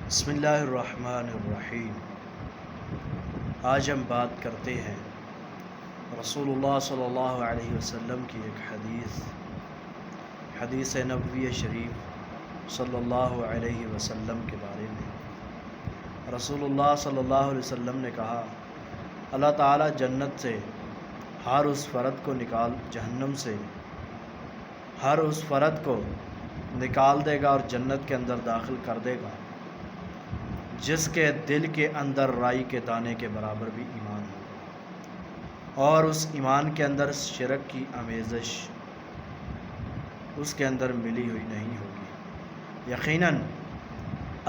بسم اللہ الرحمن الرحیم۔ آج ہم بات کرتے ہیں رسول اللہ صلی اللہ علیہ وسلم کی ایک حدیث نبوی شریف صلی اللہ علیہ وسلم کے بارے میں۔ رسول اللہ صلی اللہ علیہ وسلم نے کہا، اللہ تعالیٰ جنت سے ہر اس فرد کو جہنم سے ہر اس فرد کو نکال دے گا اور جنت کے اندر داخل کر دے گا جس کے دل کے اندر رائی کے دانے کے برابر بھی ایمان ہو، اور اس ایمان کے اندر شرک کی آمیزش اس کے اندر ملی ہوئی نہیں ہوگی۔ یقیناً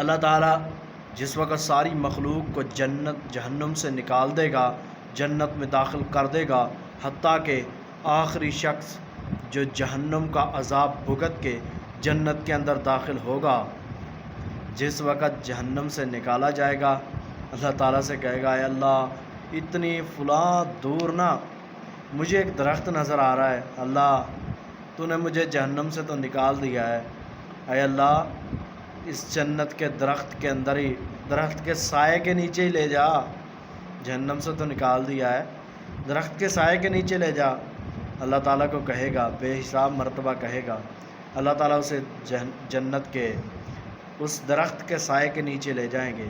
اللہ تعالیٰ جس وقت ساری مخلوق کو جہنم سے نکال دے گا، جنت میں داخل کر دے گا، حتیٰ کہ آخری شخص جو جہنم کا عذاب بھگت کے جنت کے اندر داخل ہوگا، جس وقت جہنم سے نکالا جائے گا، اللہ تعالیٰ سے کہے گا، اے اللہ اتنی فلاں دور نا مجھے ایک درخت نظر آ رہا ہے، اللہ تو نے مجھے جہنم سے تو نکال دیا ہے، اے اللہ اس جنت کے درخت کے اندر ہی، درخت کے سائے کے نیچے ہی لے جا، جہنم سے تو نکال دیا ہے، درخت کے سائے کے نیچے لے جا۔ اللہ تعالیٰ کو کہے گا، بے حساب مرتبہ کہے گا، اللہ تعالیٰ اسے جنت کے اس درخت کے سائے کے نیچے لے جائیں گے،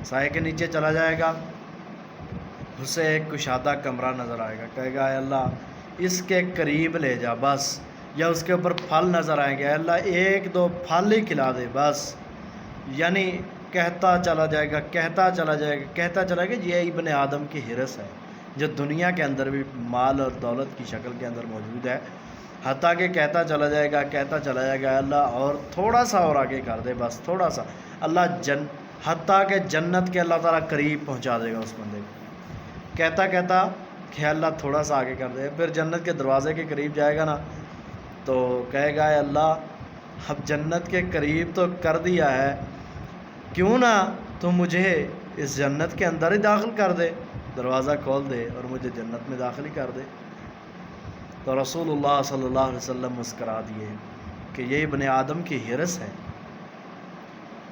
سائے کے نیچے چلا جائے گا، اسے ایک کشادہ کمرہ نظر آئے گا، کہے گا اے اللہ اس کے قریب لے جا بس، یا اس کے اوپر پھل نظر آئیں گے، اے اللہ ایک دو پھل ہی کھلا دے بس، یعنی کہتا چلا جائے گا، کہتا چلا جائے گا، کہتا چلا گا۔ یہ ابن آدم کی حرص ہے جو دنیا کے اندر بھی مال اور دولت کی شکل کے اندر موجود ہے، حتیٰ کہ کہتا چلا جائے گا، کہتا چلا جائے گا، اللہ اور تھوڑا سا اور آگے کر دے بس، تھوڑا سا، اللہ حتیٰ کہ جنت کے اللہ تعالیٰ قریب پہنچا دے گا اس بندے کو، کہتا کہتا کہ اللہ تھوڑا سا آگے کر دے، پھر جنت کے دروازے کے قریب جائے گا نا تو کہے گا، اے اللہ اب جنت کے قریب تو کر دیا ہے، کیوں نہ تو مجھے اس جنت کے اندر ہی داخل کر دے، دروازہ کھول دے اور مجھے جنت میں داخل ہی کر دے۔ تو رسول اللہ صلی اللہ علیہ وسلم مسکرا دیے کہ یہ ابن آدم کی حرص ہے،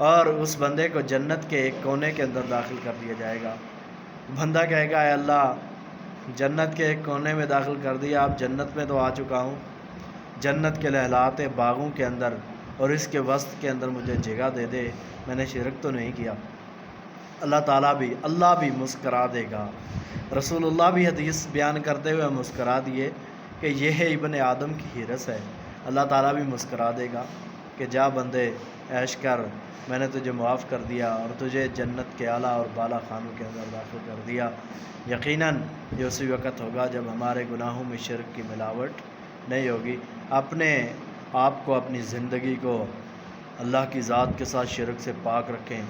اور اس بندے کو جنت کے ایک کونے کے اندر داخل کر دیا جائے گا۔ بندہ کہے گا، اے اللہ جنت کے ایک کونے میں داخل کر دیا، اب جنت میں تو آ چکا ہوں، جنت کے لہلاتے باغوں کے اندر اور اس کے وسط کے اندر مجھے جگہ دے دے، میں نے شرک تو نہیں کیا۔ اللہ بھی مسکرا دے گا۔ رسول اللہ بھی حدیث بیان کرتے ہوئے مسکرا دیے کہ یہ ابن آدم کی حرص ہے۔ اللہ تعالیٰ بھی مسکرا دے گا کہ جا بندے عیش کر، میں نے تجھے معاف کر دیا اور تجھے جنت کے اعلیٰ اور بالا خانوں کے اندر داخل کر دیا۔ یقیناً یہ اسی وقت ہوگا جب ہمارے گناہوں میں شرک کی ملاوٹ نہیں ہوگی۔ اپنے آپ کو، اپنی زندگی کو اللہ کی ذات کے ساتھ شرک سے پاک رکھیں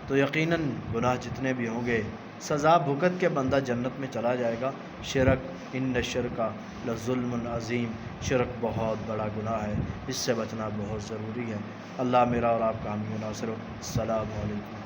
تو یقیناً گناہ جتنے بھی ہوں گے سزا بھگت کے بندہ جنت میں چلا جائے گا۔ شرک، ان الشرک لظلم عظیم، شرک بہت بڑا گناہ ہے، اس سے بچنا بہت ضروری ہے۔ اللہ میرا اور آپ کا حامی و ناصر ہو۔ السلام علیکم۔